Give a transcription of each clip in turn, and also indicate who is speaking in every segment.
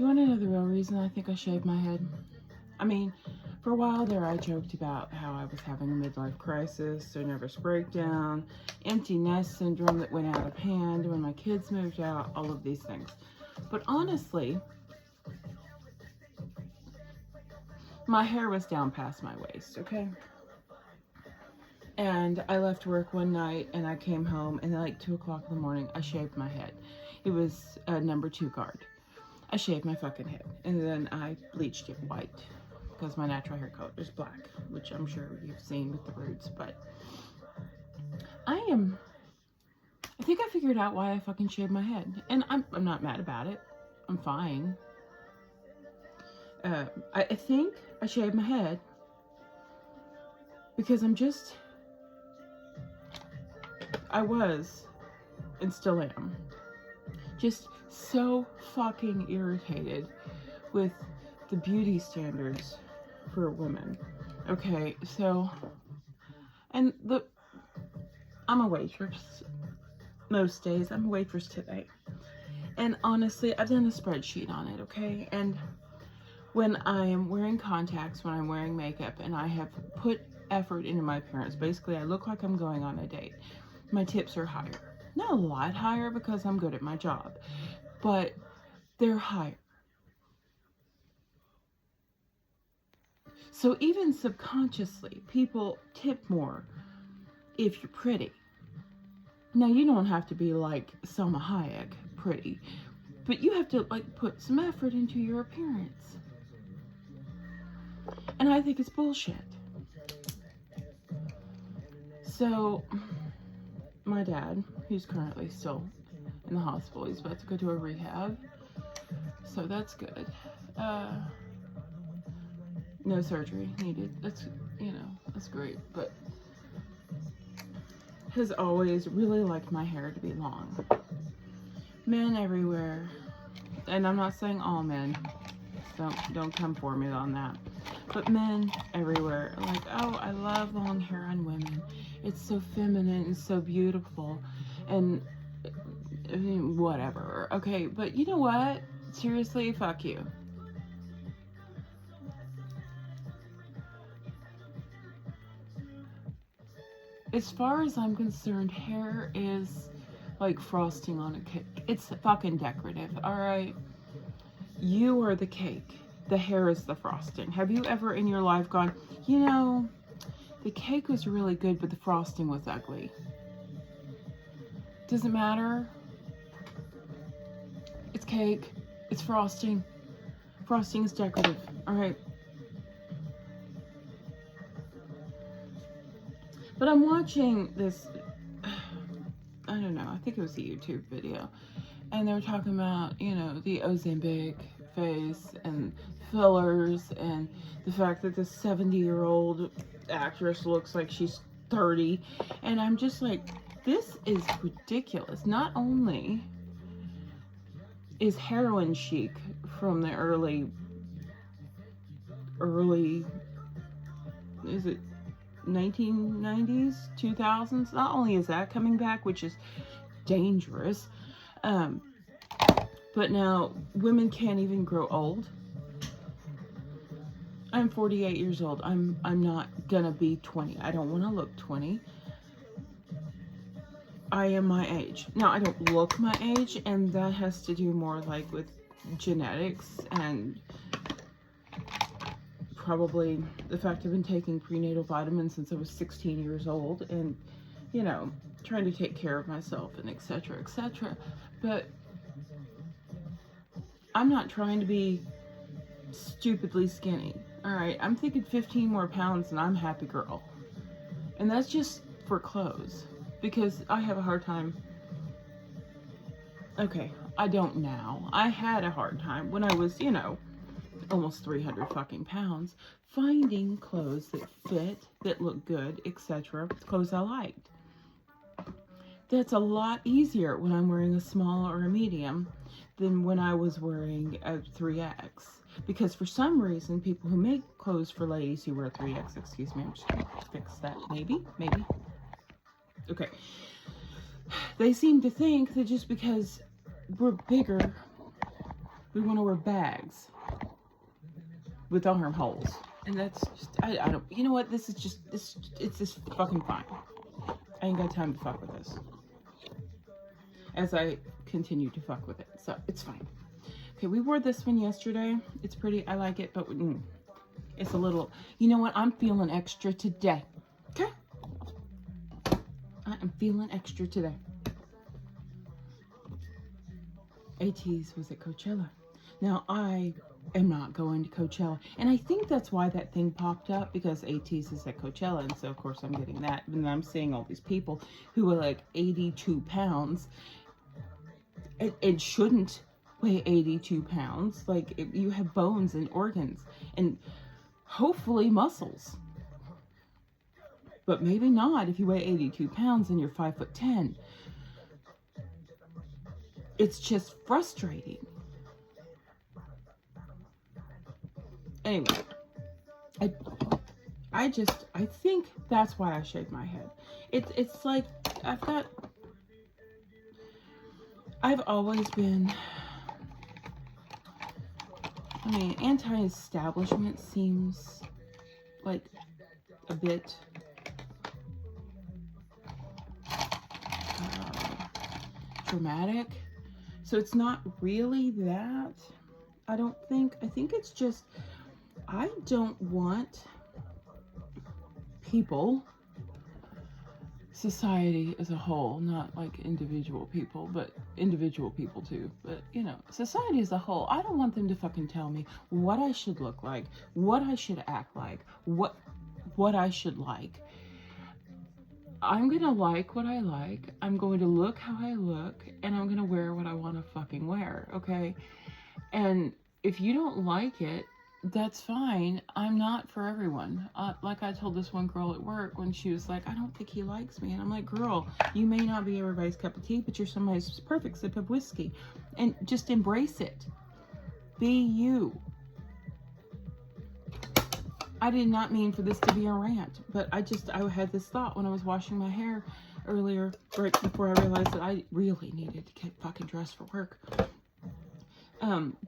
Speaker 1: You want to know the real reason I think I shaved my head? I mean, for a while there, I joked about how I was having a midlife crisis, a nervous breakdown, empty nest syndrome that went out of hand when my kids moved out, all of these things. But honestly, my hair was down past my waist, okay? And I left work one night and I came home and at like 2 o'clock in the morning, I shaved my head. It was a number 2 guard. I shaved my fucking head and then I bleached it white because my natural hair color is black, which I'm sure you've seen with the roots, but I think I figured out why I fucking shaved my head, and I'm not mad about it. I'm fine. I think I shaved my head because I was, and still am, just so fucking irritated with the beauty standards for women. Okay, so, and I'm a waitress most days. I'm a waitress today. And honestly, I've done a spreadsheet on it, okay? And when I am wearing contacts, when I'm wearing makeup, and I have put effort into my appearance, basically I look like I'm going on a date, my tips are higher. Not a lot higher because I'm good at my job, but they're higher. So even subconsciously, people tip more if you're pretty. Now, you don't have to be like Selma Hayek pretty, but you have to like put some effort into your appearance. And I think it's bullshit. So, my dad, who's currently still in the hospital, he's about to go to a rehab. So that's good. No surgery needed. That's, that's great. But has always really liked my hair to be long. Men everywhere, and I'm not saying all men, don't come for me on that, but men everywhere are like, oh, I love long hair on women. It's so feminine and so beautiful, and I mean, whatever. Okay, but you know what? Seriously, fuck you. As far as I'm concerned, hair is like frosting on a cake. It's fucking decorative, alright? You are the cake. The hair is the frosting. Have you ever in your life gone, the cake was really good, but the frosting was ugly? Doesn't matter. It's cake. It's frosting. Frosting is decorative, alright? But I'm watching this, I don't know, I think it was a YouTube video, and they were talking about, the Ozempic face and fillers and the fact that this 70-year-old actress looks like she's 30, and I'm just like, this is ridiculous. Not only is heroin chic from the early, is it 1990s, 2000s, not only is that coming back, which is dangerous, but now women can't even grow old. I'm 48 years old. I'm not gonna be 20. I don't want to look 20. I am my age. Now, I don't look my age, and that has to do more like with genetics and probably the fact I've been taking prenatal vitamins since I was 16 years old, and trying to take care of myself and etc., etc. But I'm not trying to be stupidly skinny. All right, I'm thinking 15 more pounds and I'm happy girl. And that's just for clothes, because I have a hard time. Okay, I don't now. I had a hard time when I was, almost 300 fucking pounds, finding clothes that fit, that look good, etc. Clothes I liked. That's a lot easier when I'm wearing a small or a medium than when I was wearing a 3X. Because for some reason, people who make clothes for ladies who wear 3X, excuse me, I'm just gonna fix that, maybe. Okay. They seem to think that just because we're bigger, We want to wear bags with arm holes. And that's just, I don't, you know what, this is just, it's just fucking fine. I ain't got time to fuck with this. As I continue to fuck with it. So, it's fine. Okay, we wore this one yesterday. It's pretty, I like it, but it's a little, you know what, I'm feeling extra today. Okay? I am feeling extra today. ATEEZ was at Coachella. Now, I am not going to Coachella. And I think that's why that thing popped up, because ATEEZ is at Coachella. And so, of course, I'm getting that. And I'm seeing all these people who are like 82 pounds and shouldn't weigh 82 pounds. Like, you have bones and organs and hopefully muscles. But maybe not if you weigh 82 pounds and you're 5'10". It's just frustrating. Anyway, I think that's why I shaved my head. It's like, I've always been, I mean, anti-establishment seems like a bit dramatic. So it's not really that, I don't think. I think it's just, I don't want people, society as a whole, not like individual people, but individual people too, but you know, society as a whole, I don't want them to fucking tell me what I should look like, what I should act like, what I should like. I'm gonna like what I like, I'm going to look how I look, and I'm gonna wear what I want to fucking wear, okay? And if you don't like it, that's fine. I'm not for everyone. Like I told this one girl at work when she was like, I don't think he likes me. And I'm like, girl, you may not be everybody's cup of tea, but you're somebody's perfect sip of whiskey. And just embrace it. Be you. I did not mean for this to be a rant, but I had this thought when I was washing my hair earlier, right before I realized that I really needed to get fucking dressed for work.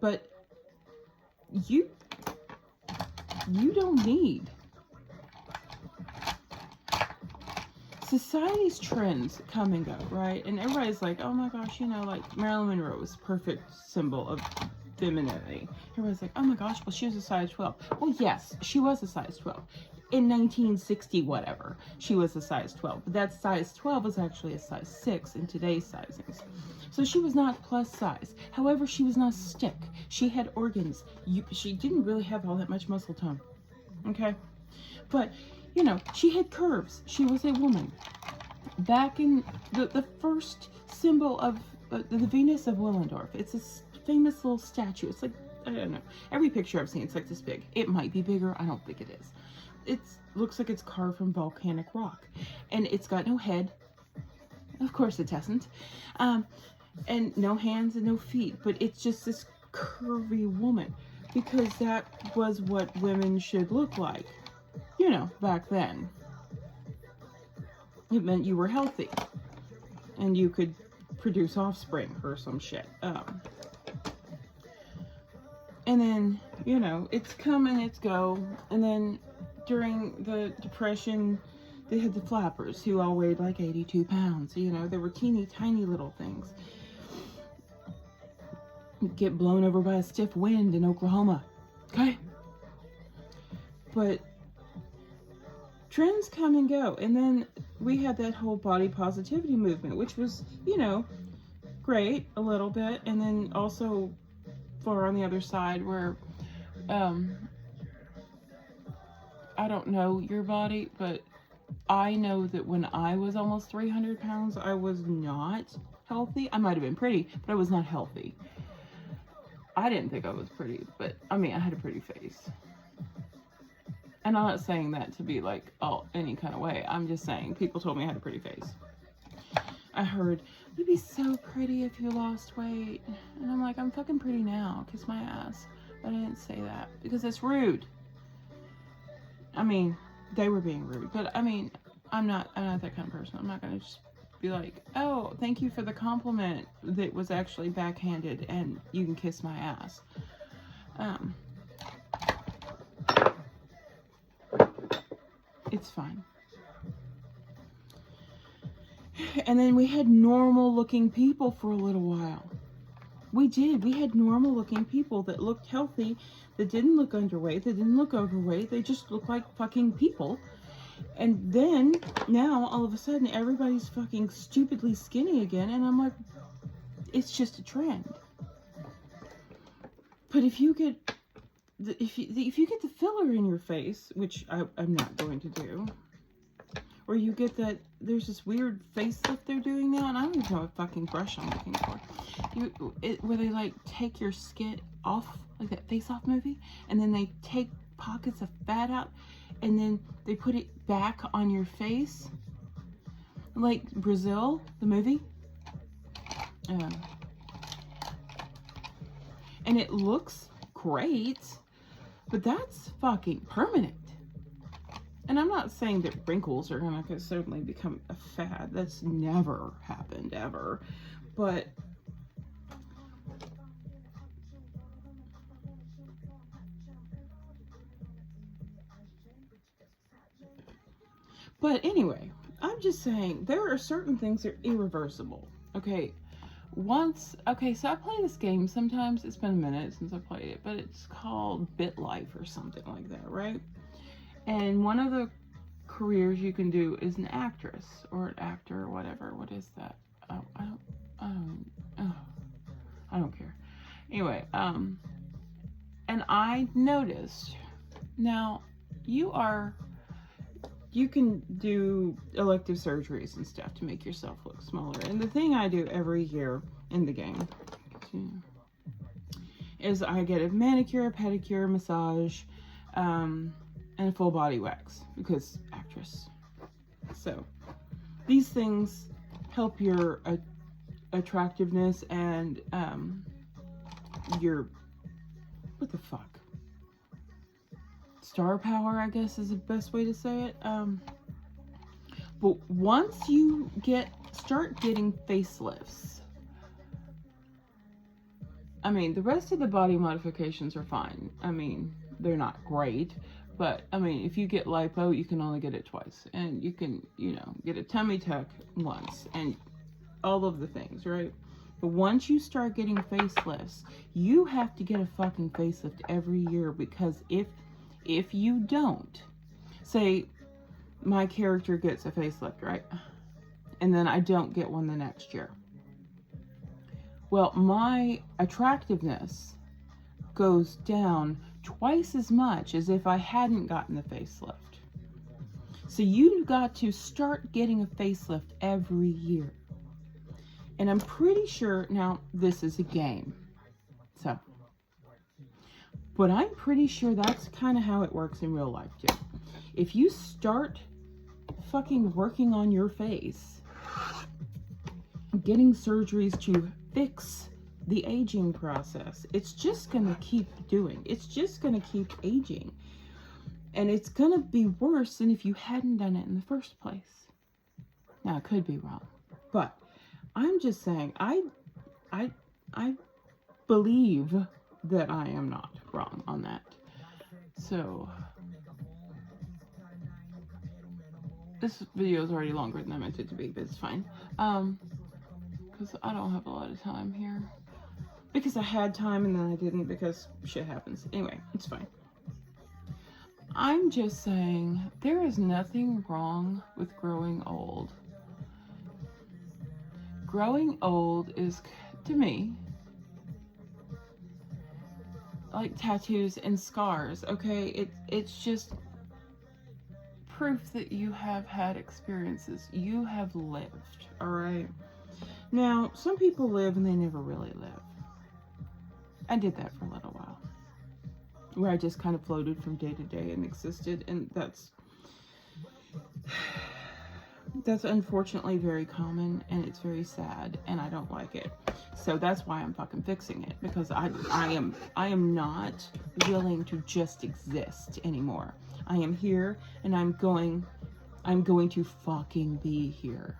Speaker 1: But you don't need. Society's trends come and go, right? And everybody's like, oh my gosh, you know, like Marilyn Monroe was a perfect symbol of femininity. Everybody's like, oh my gosh, well, she was a size 12. Well, yes, she was a size 12. In 1960, whatever, she was a size 12. But that size 12 was actually a size 6 in today's sizings. So she was not plus size. However, she was not stick. She had organs. She didn't really have all that much muscle tone. Okay? But, you know, she had curves. She was a woman. Back in the first symbol of the Venus of Willendorf, it's a famous little statue. It's like, I don't know. Every picture I've seen, it's like this big. It might be bigger. I don't think it is. It looks like it's carved from volcanic rock. And it's got no head. Of course it doesn't. And no hands and no feet. But it's just this curvy woman. Because that was what women should look like. You know, back then. It meant you were healthy. And you could produce offspring or some shit. And then, you know, it's come and it's go. And then during the Depression, they had the flappers who all weighed like 82 pounds. You know, they were teeny tiny little things. Get blown over by a stiff wind in Oklahoma. Okay? But trends come and go. And then we had that whole body positivity movement, which was, you know, great a little bit. And then also far on the other side where, I don't know your body, but I know that when I was almost 300 pounds, I was not healthy. I might have been pretty, but I was not healthy. I didn't think I was pretty, but I mean, I had a pretty face. And I'm not saying that to be like, oh, any kind of way. I'm just saying, people told me I had a pretty face. I heard, you'd be so pretty if you lost weight. And I'm like, I'm fucking pretty now. Kiss my ass. But I didn't say that because it's rude. I mean, they were being rude. But I mean, I'm not that kind of person. I'm not going to just be like, oh, thank you for the compliment that was actually backhanded and you can kiss my ass. It's fine. And then we had normal looking people for a little while. We did. We had normal looking people that looked healthy, that didn't look underweight, that didn't look overweight. They just looked like fucking people. And then, now, all of a sudden, everybody's fucking stupidly skinny again. And I'm like, it's just a trend. But if you get if you get the filler in your face, which I'm not going to do, or you get that, there's this weird facelift they're doing now, and I don't even know what fucking brush I'm looking for. Where they like take your skin off, like that Face Off movie, and then they take pockets of fat out, and then they put it back on your face, like Brazil, the movie. And it looks great, but that's fucking permanent. And I'm not saying that wrinkles are gonna suddenly become a fad. That's never happened, ever. But anyway, I'm just saying there are certain things that are irreversible. Okay, so I play this game sometimes. It's been a minute since I played it, but it's called BitLife or something like that, right? And one of the careers you can do is an actress or an actor or whatever. What is that? I don't care. Anyway, and I noticed, now you can do elective surgeries and stuff to make yourself look smaller. And the thing I do every year in the game is I get a manicure, pedicure, massage, and a full body wax, because actress. So these things help your attractiveness and your, what the fuck? Star power, I guess, is the best way to say it. But once you start getting facelifts, I mean, the rest of the body modifications are fine. I mean, they're not great, but I mean, if you get lipo, you can only get it twice, and you can, get a tummy tuck once, and all of the things, right? But once you start getting facelifts, you have to get a fucking facelift every year, because if you don't, say my character gets a facelift, right? And then I don't get one the next year. Well, my attractiveness goes down twice as much as if I hadn't gotten the facelift. So you've got to start getting a facelift every year. And I'm pretty sure, now this is a game, so, but I'm pretty sure that's kind of how it works in real life too. If you start fucking working on your face, getting surgeries to fix the aging process, it's just gonna keep it's just gonna keep aging, and it's gonna be worse than if you hadn't done it in the first place. Now, I could be wrong, but I'm just saying, I believe that I am not wrong on that. So this video is already longer than I meant it to be, but it's fine. Because I don't have a lot of time here. Because I had time and then I didn't, because shit happens. Anyway, it's fine. I'm just saying, there is nothing wrong with growing old. Growing old is, to me, like tattoos and scars, okay? It's just proof that you have had experiences. You have lived, alright? Now, some people live and they never really live. I did that for a little while, where I just kind of floated from day to day and existed, and that's unfortunately very common, and it's very sad, and I don't like it. So that's why I'm fucking fixing it, because I am not willing to just exist anymore. I am here, and I'm going to fucking be here.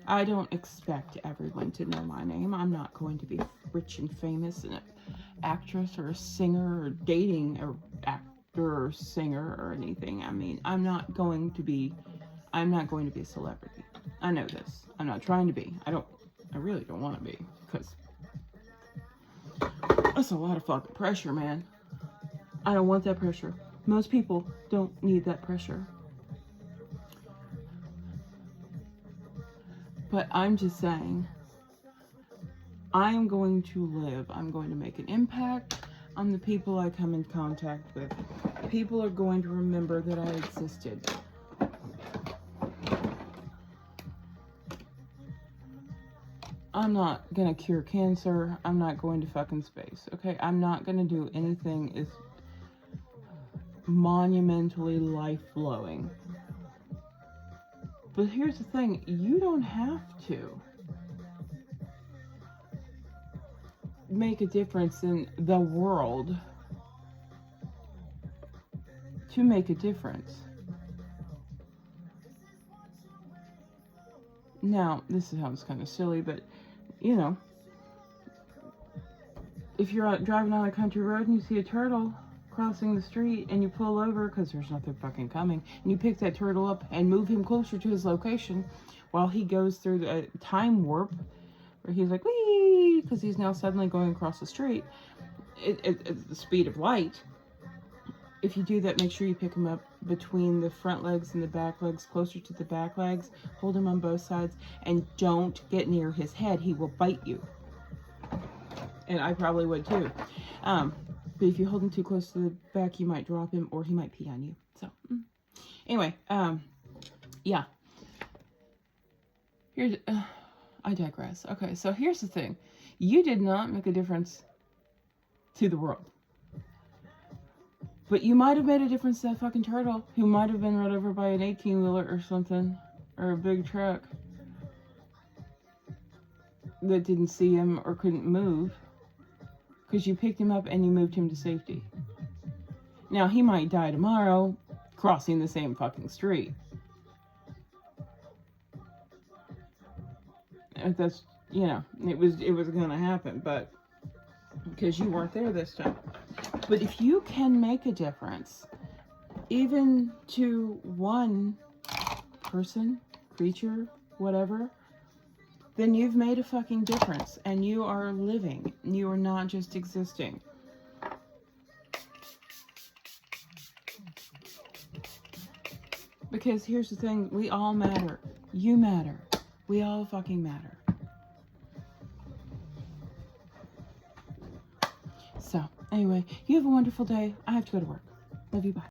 Speaker 1: I don't expect everyone to know my name. I'm not going to be rich and famous and an actress or a singer or dating an actor or singer or anything. I mean, I'm not going to be a celebrity. I know this. I'm not trying to be. I really don't want to be, because that's a lot of fucking pressure, man. I don't want that pressure. Most people don't need that pressure. But I'm just saying, I'm going to live. I'm going to make an impact on the people I come in contact with. People are going to remember that I existed. I'm not gonna cure cancer. I'm not going to fucking space, okay? I'm not gonna do anything as monumentally life-blowing. But here's the thing, you don't have to make a difference in the world to make a difference. Now, this sounds kind of silly, but, you know, if you're out driving on a country road and you see a turtle crossing the street and you pull over because there's nothing fucking coming, and you pick that turtle up and move him closer to his location while he goes through the time warp where he's like, wee, because he's now suddenly going across the street at the speed of light. If you do that, make sure you pick him up between the front legs and the back legs, closer to the back legs. Hold him on both sides, and don't get near his head. He will bite you. And I probably would too. But if you hold him too close to the back, you might drop him, or he might pee on you. So, anyway, yeah. Here's, I digress. Okay, so here's the thing. You did not make a difference to the world. But you might have made a difference to that fucking turtle who might have been run over by an 18-wheeler or something, or a big truck that didn't see him or couldn't move, because you picked him up and you moved him to safety. Now, he might die tomorrow crossing the same fucking street. If that's, you know, it was gonna happen, but because you weren't there this time. But if you can make a difference, even to one person, creature, whatever, then you've made a fucking difference, and you are living. You are not just existing. Because here's the thing, we all matter. You matter. We all fucking matter. So, anyway, you have a wonderful day. I have to go to work. Love you, bye.